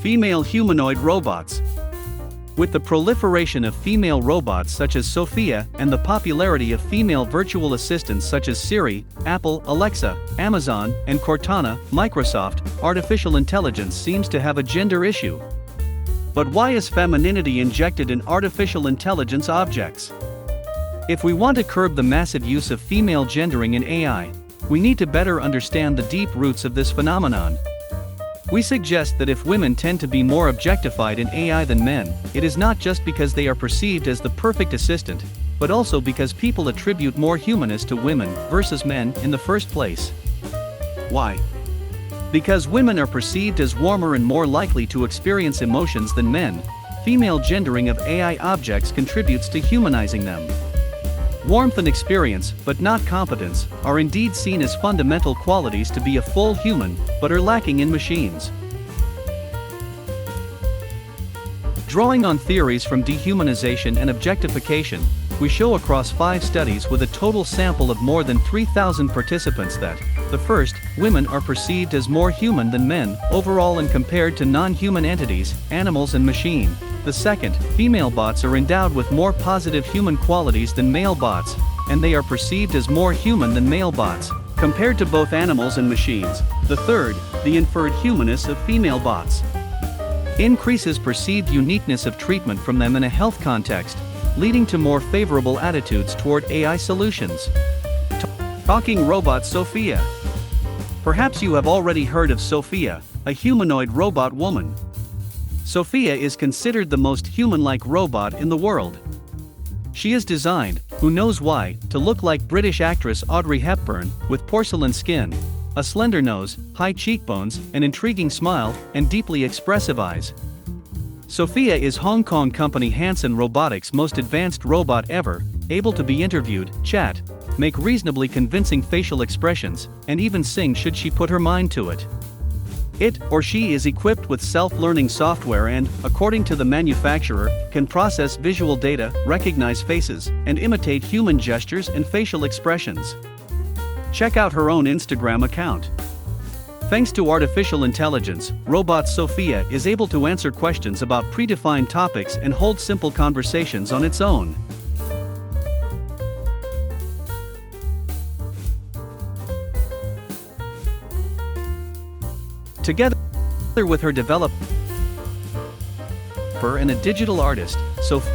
Female humanoid robots. With the proliferation of female robots such as Sophia and the popularity of female virtual assistants such as Siri, Apple, Alexa, Amazon, and Cortana, Microsoft, artificial intelligence seems to have a gender issue. But why is femininity injected in artificial intelligence objects? If we want to curb the massive use of female gendering in AI, we need to better understand the deep roots of this phenomenon. We suggest that if women tend to be more objectified in AI than men, it is not just because they are perceived as the perfect assistant, but also because people attribute more humanness to women versus men in the first place. Why? Because women are perceived as warmer and more likely to experience emotions than men, female gendering of AI objects contributes to humanizing them. Warmth and experience, but not competence, are indeed seen as fundamental qualities to be a full human, but are lacking in machines. Drawing on theories from dehumanization and objectification, we show across 5 studies with a total sample of more than 3,000 participants that, the first, women are perceived as more human than men overall and compared to non-human entities, animals and machine. The second, female bots are endowed with more positive human qualities than male bots, and they are perceived as more human than male bots, compared to both animals and machines. The third, the inferred humanness of female bots, increases perceived uniqueness of treatment from them in a health context, leading to more favorable attitudes toward AI solutions. Talking robot Sophia. Perhaps you have already heard of Sophia, a humanoid robot woman. Sophia is considered the most human-like robot in the world. She is designed, who knows why, to look like British actress Audrey Hepburn, with porcelain skin, a slender nose, high cheekbones, an intriguing smile, and deeply expressive eyes. Sophia is Hong Kong company Hanson Robotics' most advanced robot ever, able to be interviewed, chat, make reasonably convincing facial expressions, and even sing should she put her mind to it. It or she is equipped with self-learning software and, according to the manufacturer, can process visual data, recognize faces, and imitate human gestures and facial expressions. Check out her own Instagram account. Thanks to artificial intelligence, robot Sophia is able to answer questions about predefined topics and hold simple conversations on its own. Together with her developer and a digital artist, Sophia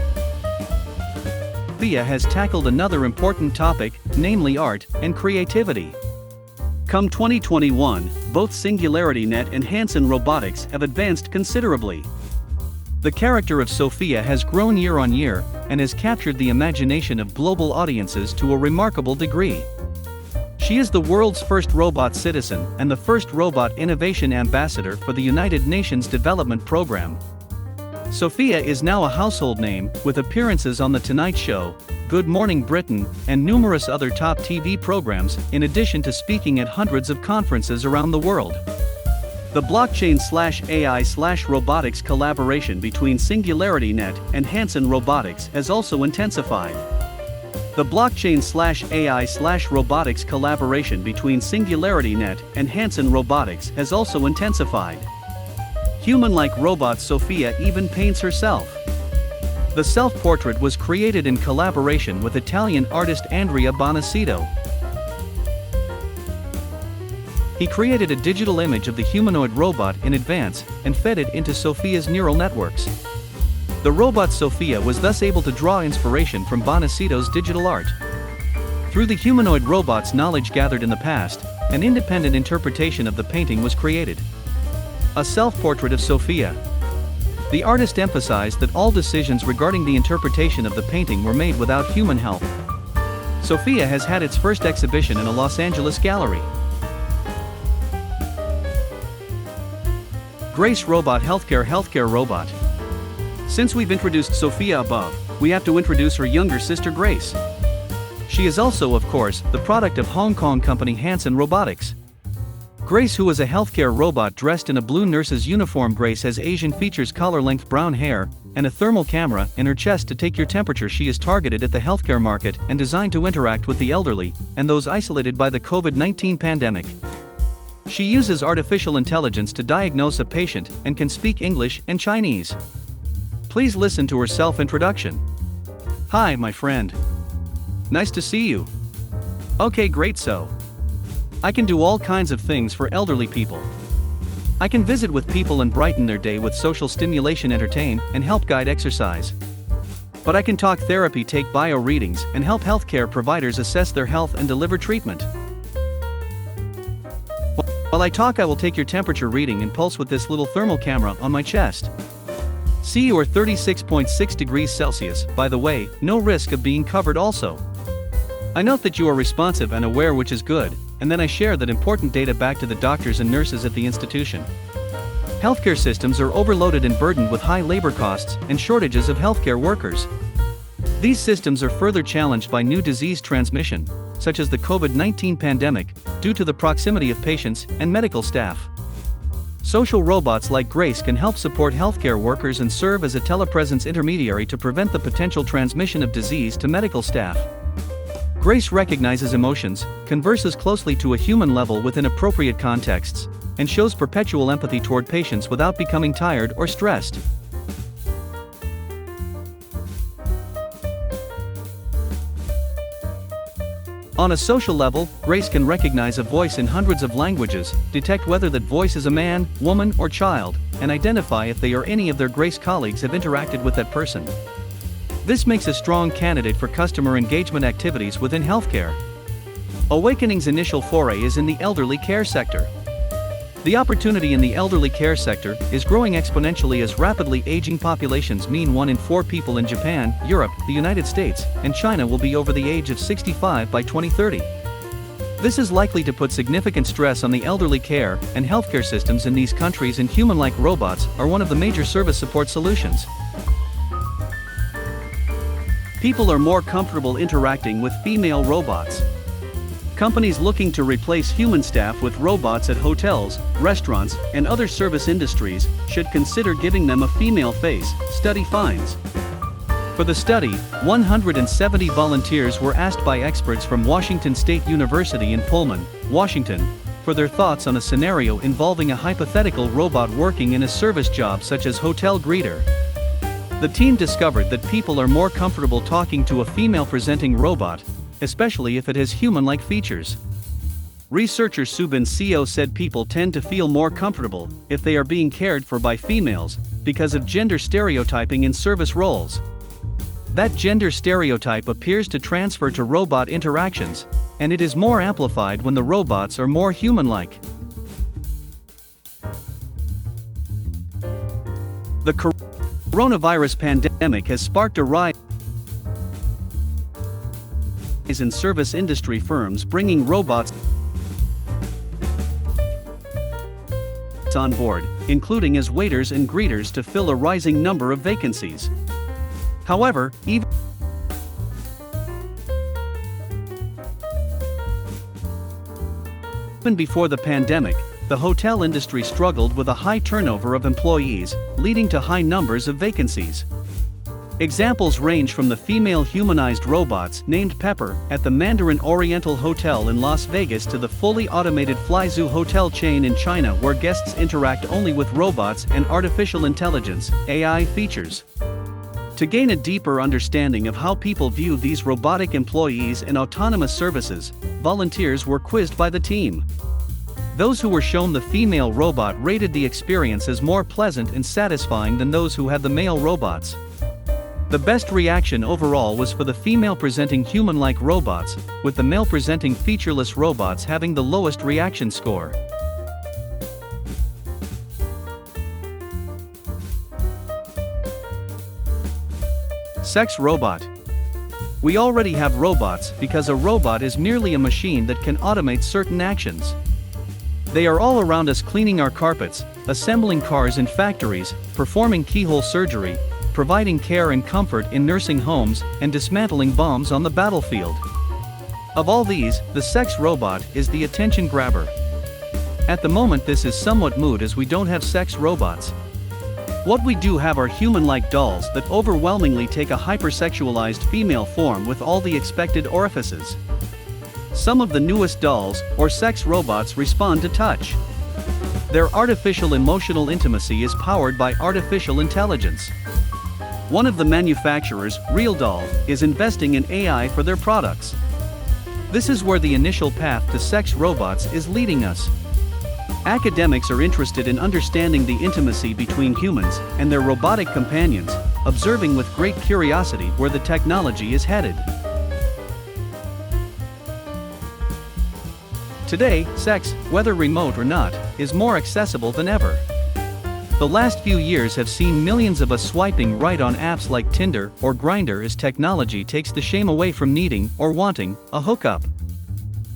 has tackled another important topic, namely art and creativity. Come 2021, both SingularityNet and Hanson Robotics have advanced considerably. The character of Sophia has grown year on year and has captured the imagination of global audiences to a remarkable degree. She is the world's first robot citizen and the first robot innovation ambassador for the United Nations Development Programme. Sophia is now a household name, with appearances on The Tonight Show, Good Morning Britain, and numerous other top TV programs, in addition to speaking at hundreds of conferences around the world. The blockchain/AI/robotics collaboration between SingularityNet and Hanson Robotics has also intensified. The blockchain/AI/robotics collaboration between SingularityNet and Hanson Robotics has also intensified. Human-like robot Sophia even paints herself. The self-portrait was created in collaboration with Italian artist Andrea Bonacito. He created a digital image of the humanoid robot in advance and fed it into Sophia's neural networks. The robot Sophia was thus able to draw inspiration from Bonacito's digital art. Through the humanoid robot's knowledge gathered in the past, an independent interpretation of the painting was created. A self-portrait of Sophia. The artist emphasized that all decisions regarding the interpretation of the painting were made without human help. Sophia has had its first exhibition in a Los Angeles gallery. Grace Robot Healthcare Robot. Since we've introduced Sophia above, we have to introduce her younger sister Grace. She is also, of course, the product of Hong Kong company Hanson Robotics. Grace, who is a healthcare robot dressed in a blue nurse's uniform. Grace has Asian features, collar-length brown hair, and a thermal camera in her chest to take your temperature. She is targeted at the healthcare market and designed to interact with the elderly and those isolated by the COVID-19 pandemic. She uses artificial intelligence to diagnose a patient and can speak English and Chinese. Please listen to her self-introduction. Hi, my friend. Nice to see you. Okay, great. So I can do all kinds of things for elderly people. I can visit with people and brighten their day with social stimulation, entertain, and help guide exercise. But I can talk therapy, take bio readings, and help healthcare providers assess their health and deliver treatment. While I talk, I will take your temperature reading and pulse with this little thermal camera on my chest. See, you are 36.6 degrees Celsius, by the way, no risk of being covered also. I note that you are responsive and aware, which is good, and then I share that important data back to the doctors and nurses at the institution. Healthcare systems are overloaded and burdened with high labor costs and shortages of healthcare workers. These systems are further challenged by new disease transmission, such as the COVID-19 pandemic, due to the proximity of patients and medical staff. Social robots like Grace can help support healthcare workers and serve as a telepresence intermediary to prevent the potential transmission of disease to medical staff. Grace recognizes emotions, converses closely to a human level within appropriate contexts, and shows perpetual empathy toward patients without becoming tired or stressed. On a social level, Grace can recognize a voice in hundreds of languages, detect whether that voice is a man, woman, or child, and identify if they or any of their Grace colleagues have interacted with that person. This makes a strong candidate for customer engagement activities within healthcare. Awakening's initial foray is in the elderly care sector. The opportunity in the elderly care sector is growing exponentially as rapidly aging populations mean 1 in 4 people in Japan, Europe, the United States, and China will be over the age of 65 by 2030. This is likely to put significant stress on the elderly care and healthcare systems in these countries, and human-like robots are one of the major service support solutions. People are more comfortable interacting with female robots. Companies looking to replace human staff with robots at hotels, restaurants, and other service industries should consider giving them a female face, study finds. For the study, 170 volunteers were asked by experts from Washington State University in Pullman, Washington, for their thoughts on a scenario involving a hypothetical robot working in a service job such as hotel greeter. The team discovered that people are more comfortable talking to a female-presenting robot, especially if it has human-like features. Researcher Subin Seo said people tend to feel more comfortable if they are being cared for by females because of gender stereotyping in service roles. That gender stereotype appears to transfer to robot interactions, and it is more amplified when the robots are more human-like. The coronavirus pandemic has sparked a rise in service industry firms bringing robots on board, including as waiters and greeters, to fill a rising number of vacancies. However, even before the pandemic, the hotel industry struggled with a high turnover of employees, leading to high numbers of vacancies. Examples range from the female humanized robots named Pepper at the Mandarin Oriental Hotel in Las Vegas to the fully automated Flyzoo hotel chain in China, where guests interact only with robots and artificial intelligence (AI) features. To gain a deeper understanding of how people view these robotic employees and autonomous services, volunteers were quizzed by the team. Those who were shown the female robot rated the experience as more pleasant and satisfying than those who had the male robots. The best reaction overall was for the female-presenting human-like robots, with the male-presenting featureless robots having the lowest reaction score. Sex robot. We already have robots because a robot is merely a machine that can automate certain actions. They are all around us, cleaning our carpets, assembling cars in factories, performing keyhole surgery, providing care and comfort in nursing homes, and dismantling bombs on the battlefield. Of all these, the sex robot is the attention grabber. At the moment this is somewhat moot as we don't have sex robots. What we do have are human-like dolls that overwhelmingly take a hypersexualized female form with all the expected orifices. Some of the newest dolls, or sex robots, respond to touch. Their artificial emotional intimacy is powered by artificial intelligence. One of the manufacturers, RealDoll, is investing in AI for their products. This is where the initial path to sex robots is leading us. Academics are interested in understanding the intimacy between humans and their robotic companions, observing with great curiosity where the technology is headed. Today, sex, whether remote or not, is more accessible than ever. The last few years have seen millions of us swiping right on apps like Tinder or Grindr as technology takes the shame away from needing or wanting a hookup.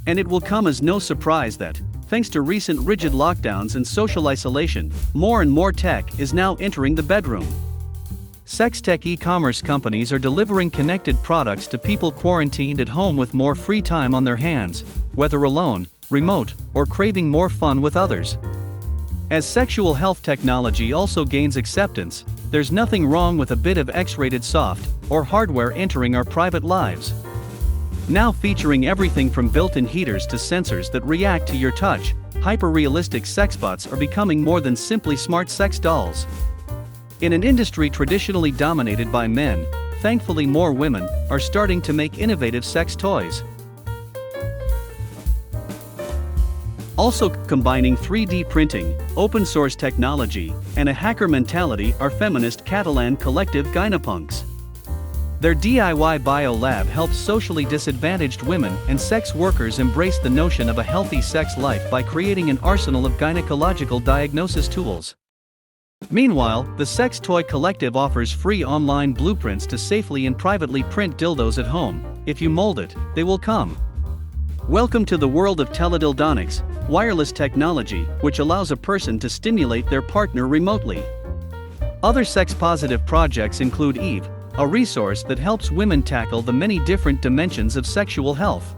And it will come as no surprise that, thanks to recent rigid lockdowns and social isolation, more and more tech is now entering the bedroom. Sex tech e-commerce companies are delivering connected products to people quarantined at home with more free time on their hands, whether alone, remote, or craving more fun with others. As sexual health technology also gains acceptance, there's nothing wrong with a bit of X-rated soft or hardware entering our private lives. Now featuring everything from built-in heaters to sensors that react to your touch, hyper-realistic sexbots are becoming more than simply smart sex dolls. In an industry traditionally dominated by men, thankfully more women are starting to make innovative sex toys. Also combining 3D printing, open-source technology, and a hacker mentality are feminist Catalan collective Gynapunks. Their DIY bio lab helps socially disadvantaged women and sex workers embrace the notion of a healthy sex life by creating an arsenal of gynecological diagnosis tools. Meanwhile, the Sex Toy Collective offers free online blueprints to safely and privately print dildos at home. If you mold it, they will come. Welcome to the world of teledildonics, wireless technology, which allows a person to stimulate their partner remotely. Other sex-positive projects include Eve, a resource that helps women tackle the many different dimensions of sexual health.